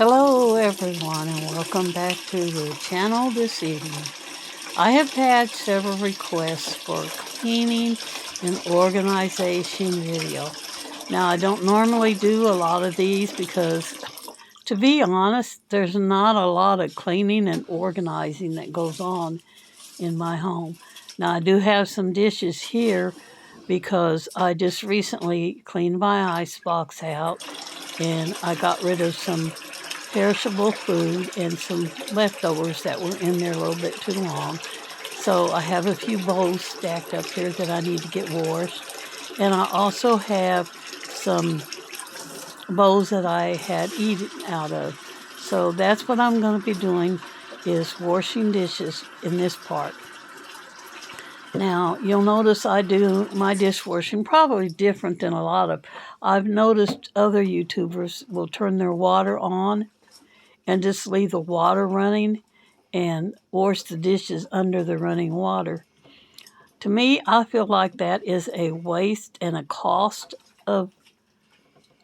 Hello everyone and welcome back to the channel this evening. I have had several requests for cleaning and organization video. Now I don't normally do a lot of these because, to be honest, there's not a lot of cleaning and organizing that goes on in my home. Now I do have some dishes here because I just recently cleaned my icebox out and I got rid of some perishable food and some leftovers that were in there a little bit too long. So I have a few bowls stacked up here that I need to get washed. And I also have some bowls that I had eaten out of. So that's what I'm going to be doing, is washing dishes in this part. Now, you'll notice I do my dishwashing probably different than a lot of. I've noticed other YouTubers will turn their water on and just leave the water running and wash the dishes under the running water. To me, I feel like that is a waste and a cost of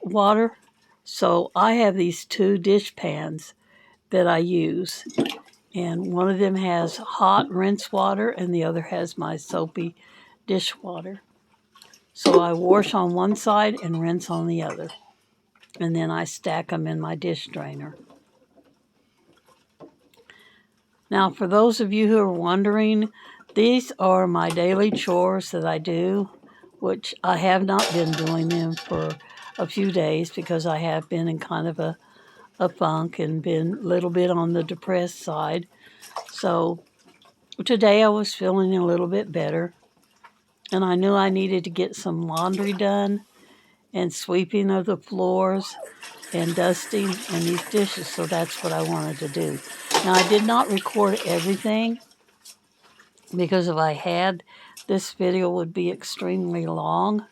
water. So I have these two dish pans that I use, and one of them has hot rinse water and the other has my soapy dish water. So I wash on one side and rinse on the other, and then I stack them in my dish drainer. Now, for those of you who are wondering, these are my daily chores that I do, which I have not been doing them for a few days because I have been in kind of a funk and been a little bit on the depressed side. So today I was feeling a little bit better, and I knew I needed to get some laundry done and sweeping of the floors and dusting and these dishes, so that's what I wanted to do. Now, I did not record everything because if I had, this video would be extremely long,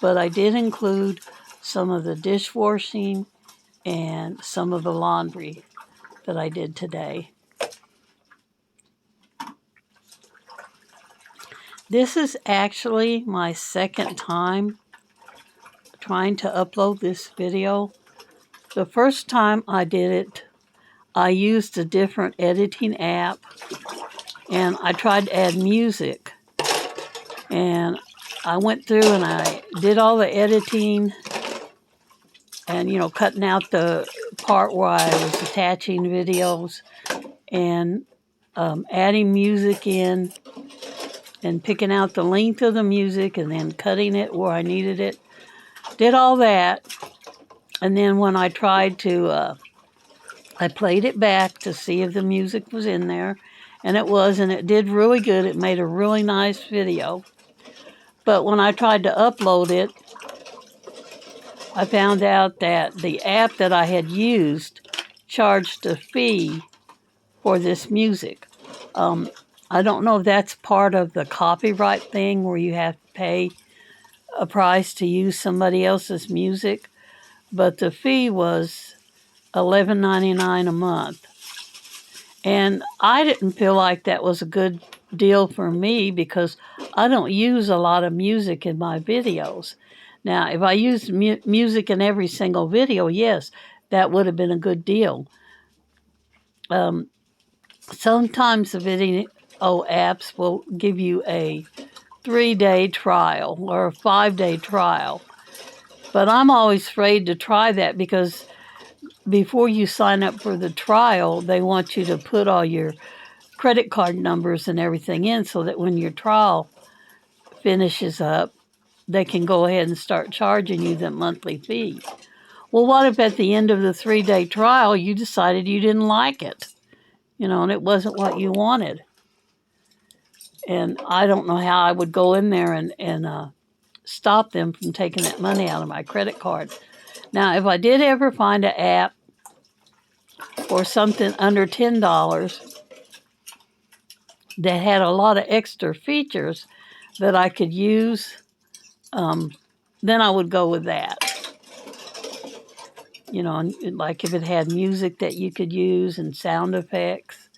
but I did include some of the dishwashing and some of the laundry that I did today. This is actually my second time trying to upload this video. The first time I did it, I used a different editing app and I tried to add music, and I went through and I did all the editing and, cutting out the part where I was attaching videos and adding music in and picking out the length of the music and then cutting it where I needed it. Did all that. And then when I tried to, I played it back to see if the music was in there. And it was, and it did really good. It made a really nice video. But when I tried to upload it, I found out that the app that I had used charged a fee for this music. I don't know if that's part of the copyright thing where you have to pay a price to use somebody else's music, but the fee was $11.99 a month. And I didn't feel like that was a good deal for me because I don't use a lot of music in my videos. Now, if I used music in every single video, yes, that would have been a good deal. Sometimes the video apps will give you a 3-day trial or a 5-day trial. But I'm always afraid to try that because before you sign up for the trial, they want you to put all your credit card numbers and everything in so that when your trial finishes up, they can go ahead and start charging you the monthly fee. Well, what if at the end of the 3-day trial you decided you didn't like it, and it wasn't what you wanted? And I don't know how I would go in there and stop them from taking that money out of my credit card. Now, if I did ever find an app or something under $10 that had a lot of extra features that I could use, then I would go with that. Like if it had music that you could use and sound effects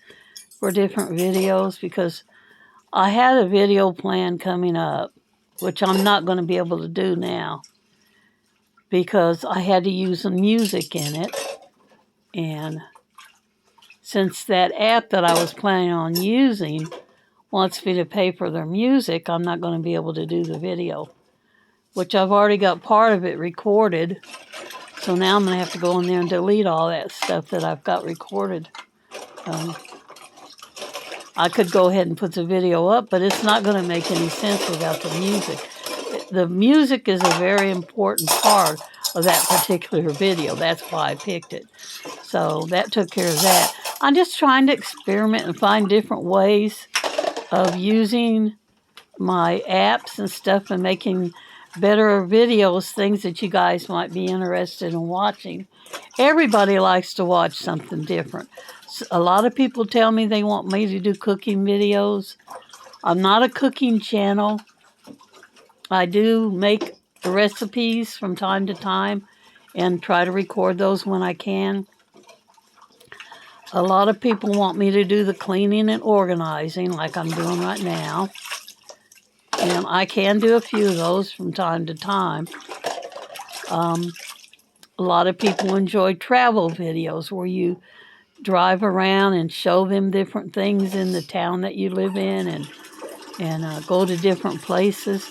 for different videos, because I had a video plan coming up, which I'm not going to be able to do now because I had to use some music in it. And since that app that I was planning on using wants me to pay for their music, I'm not going to be able to do the video, which I've already got part of it recorded. So now I'm going to have to go in there and delete all that stuff that I've got recorded. I could go ahead and put the video up, but it's not going to make any sense without the music. The music is a very important part of that particular video. That's why I picked it. So that took care of that. I'm just trying to experiment and find different ways of using my apps and stuff and making better videos, things that you guys might be interested in watching. Everybody likes to watch something different. A lot of people tell me they want me to do cooking videos. I'm not a cooking channel. I do make recipes from time to time and try to record those when I can. A lot of people want me to do the cleaning and organizing like I'm doing right now. And I can do a few of those from time to time. A lot of people enjoy travel videos where you drive around and show them different things in the town that you live in and go to different places.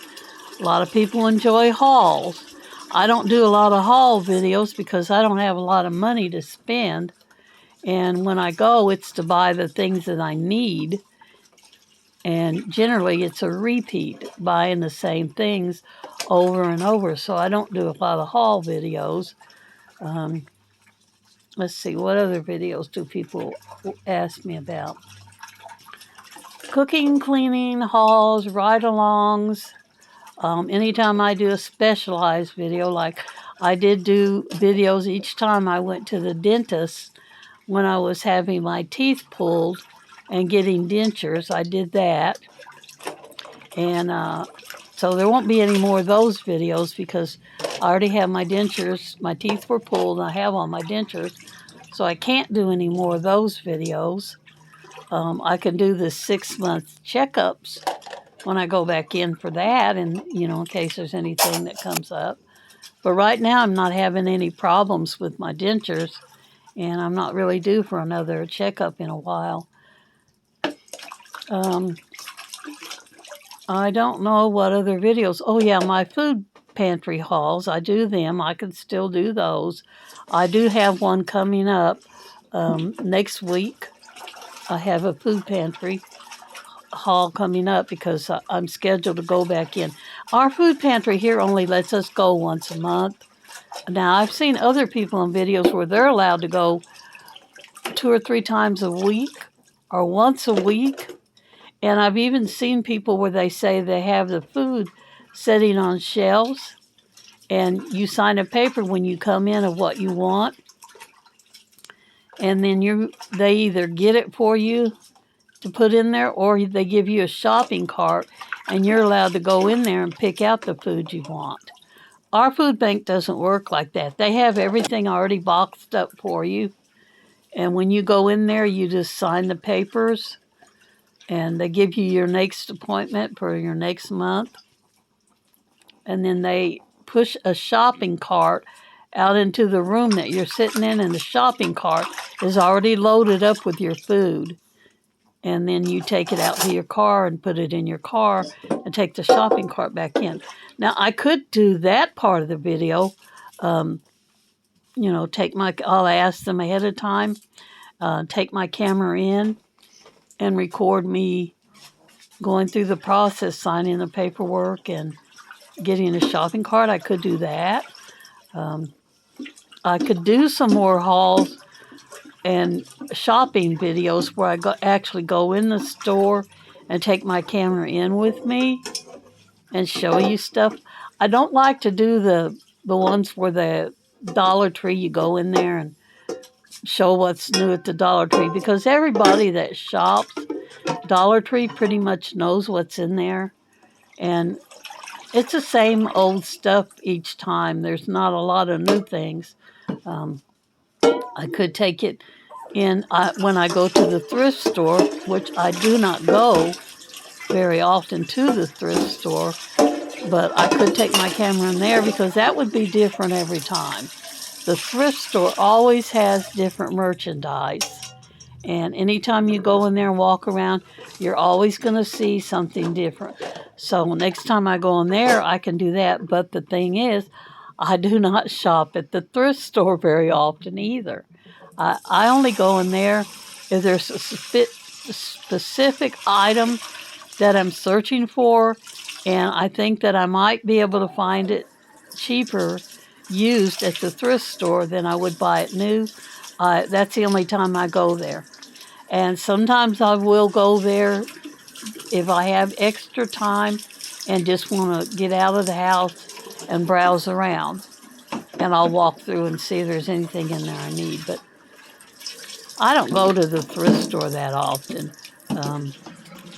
A lot of people enjoy hauls. I don't do a lot of haul videos because I don't have a lot of money to spend. And when I go, it's to buy the things that I need. And generally, it's a repeat, buying the same things over and over. So I don't do a lot of haul videos. Let's see, what other videos do people ask me about? Cooking, cleaning, hauls, ride-alongs. Anytime I do a specialized video, like I did do videos each time I went to the dentist when I was having my teeth pulled and getting dentures, I did that. And so there won't be any more of those videos because I already have my dentures. My teeth were pulled and I have all my dentures. So I can't do any more of those videos. I can do the 6-month checkups when I go back in for that and, in case there's anything that comes up. But right now I'm not having any problems with my dentures and I'm not really due for another checkup in a while. I don't know what other videos. Oh, yeah, my food pantry hauls. I do them. I can still do those. I do have one coming up next week. I have a food pantry haul coming up because I'm scheduled to go back in. Our food pantry here only lets us go once a month. Now, I've seen other people in videos where they're allowed to go 2 or 3 times a week or once a week. And I've even seen people where they say they have the food sitting on shelves and you sign a paper when you come in of what you want. And then they either get it for you to put in there or they give you a shopping cart and you're allowed to go in there and pick out the food you want. Our food bank doesn't work like that. They have everything already boxed up for you. And when you go in there, you just sign the papers. And they give you your next appointment for your next month. And then they push a shopping cart out into the room that you're sitting in, and the shopping cart is already loaded up with your food. And then you take it out to your car and put it in your car and take the shopping cart back in. Now, I could do that part of the video. I'll ask them ahead of time, take my camera in, and record me going through the process, signing the paperwork and getting a shopping cart. I could do that. I could do some more hauls and shopping videos where I actually go in the store and take my camera in with me and show you stuff. I don't like to do the ones where the Dollar Tree, you go in there and show what's new at the Dollar Tree because everybody that shops Dollar Tree pretty much knows what's in there. And it's the same old stuff each time. There's not a lot of new things. I could take it in when I go to the thrift store, which I do not go very often to the thrift store, but I could take my camera in there because that would be different every time. the thrift store always has different merchandise. And anytime you go in there and walk around, you're always going to see something different. So next time I go in there, I can do that. But the thing is, I do not shop at the thrift store very often either. I only go in there if there's a specific item that I'm searching for, and I think that I might be able to find it cheaper used at the thrift store than I would buy it new. That's the only time I go there. And sometimes I will go there if I have extra time and just want to get out of the house and browse around. And I'll walk through and see if there's anything in there I need. But I don't go to the thrift store that often.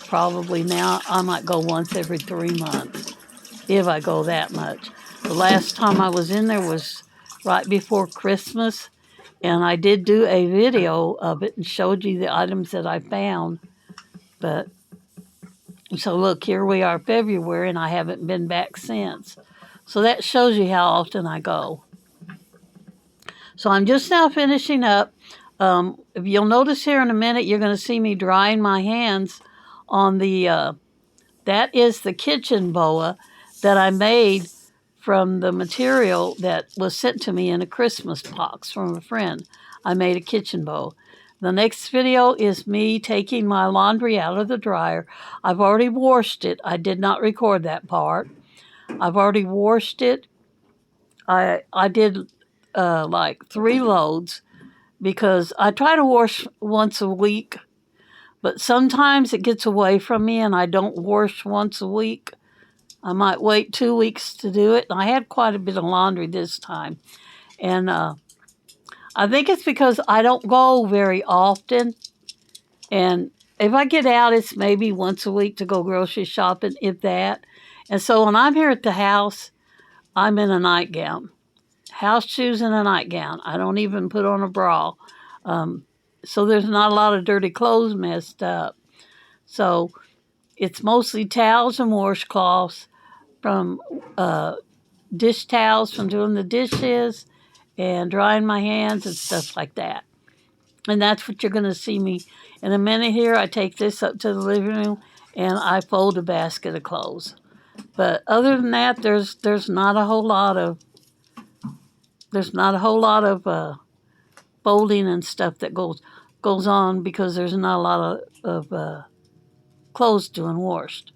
Probably now I might go once every 3 months, if I go that much. The last time I was in there was right before Christmas, and I did do a video of it and showed you the items that I found. But so look, here we are, February, and I haven't been back since. So that shows you how often I go. So I'm just now finishing up. If you'll notice here in a minute, you're going to see me drying my hands on the, that is the kitchen boa that I made from the material that was sent to me in a Christmas box from a friend. I made a kitchen bow. The next video is me taking my laundry out of the dryer. I've already washed it. I did not record that part. I've already washed it. I did like 3 loads because I try to wash once a week, but sometimes it gets away from me and I don't wash once a week. I might wait 2 weeks to do it. I had quite a bit of laundry this time. And I think it's because I don't go very often. And if I get out, it's maybe once a week to go grocery shopping, if that. And so when I'm here at the house, I'm in a nightgown. House shoes and a nightgown. I don't even put on a bra. So there's not a lot of dirty clothes messed up. So it's mostly towels and washcloths from dish towels from doing the dishes and drying my hands and stuff like that. And that's what you're going to see me in a minute here. I take this up to the living room and I fold a basket of clothes. But other than that, there's not a whole lot of folding and stuff that goes on because there's not a lot of clothes doing washed.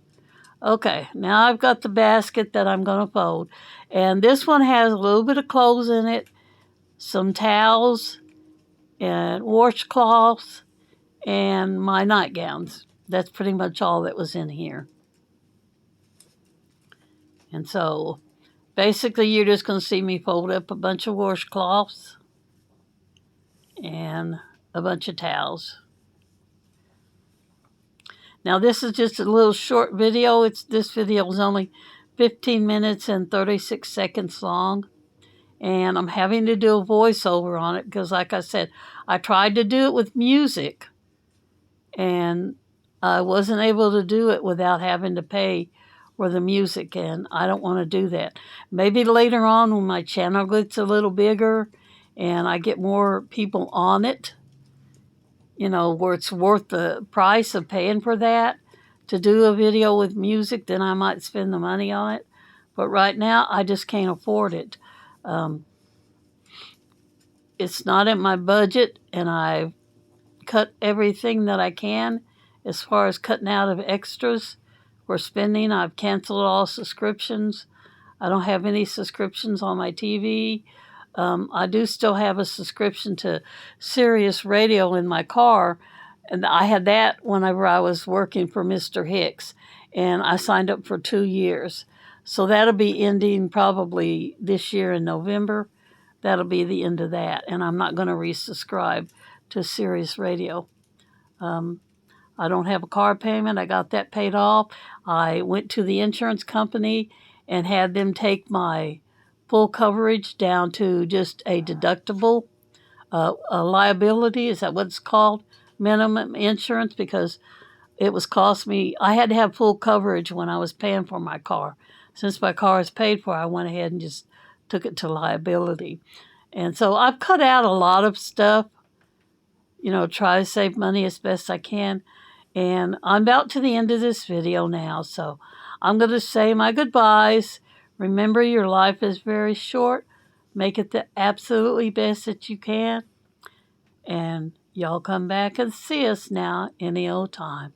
Okay, now I've got the basket that I'm going to fold. And this one has a little bit of clothes in it, some towels, and washcloths, and my nightgowns. That's pretty much all that was in here. And so basically you're just going to see me fold up a bunch of washcloths and a bunch of towels. Now this is just a little short video. This video is only 15 minutes and 36 seconds long. And I'm having to do a voiceover on it because, like I said, I tried to do it with music. And I wasn't able to do it without having to pay for the music. And I don't want to do that. Maybe later on when my channel gets a little bigger and I get more people on it, you know, where it's worth the price of paying for that to do a video with music, then I might spend the money on it. But right now, I just can't afford it. It's not in my budget, and I've cut everything that I can as far as cutting out of extras for spending. I've canceled all subscriptions. I don't have any subscriptions on my TV. I do still have a subscription to Sirius Radio in my car, and I had that whenever I was working for Mr. Hicks, and I signed up for 2 years. So that'll be ending probably this year in November. That'll be the end of that, and I'm not going to resubscribe to Sirius Radio. I don't have a car payment. I got that paid off. I went to the insurance company and had them take my full coverage down to just a deductible, a liability, is that what it's called? Minimum insurance, because it was cost me, I had to have full coverage when I was paying for my car. Since my car is paid for, I went ahead and just took it to liability. And so I've cut out a lot of stuff, try to save money as best I can. And I'm about to the end of this video now, so I'm going to say my goodbyes. Remember, your life is very short. Make it the absolutely best that you can. And y'all come back and see us now any old time.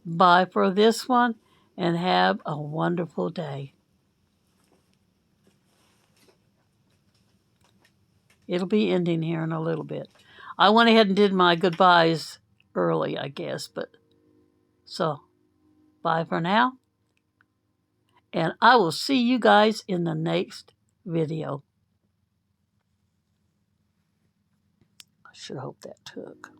Bye for this one, and have a wonderful day. It'll be ending here in a little bit. I went ahead and did my goodbyes early, I guess, but so bye for now. And I will see you guys in the next video. I should hope that took.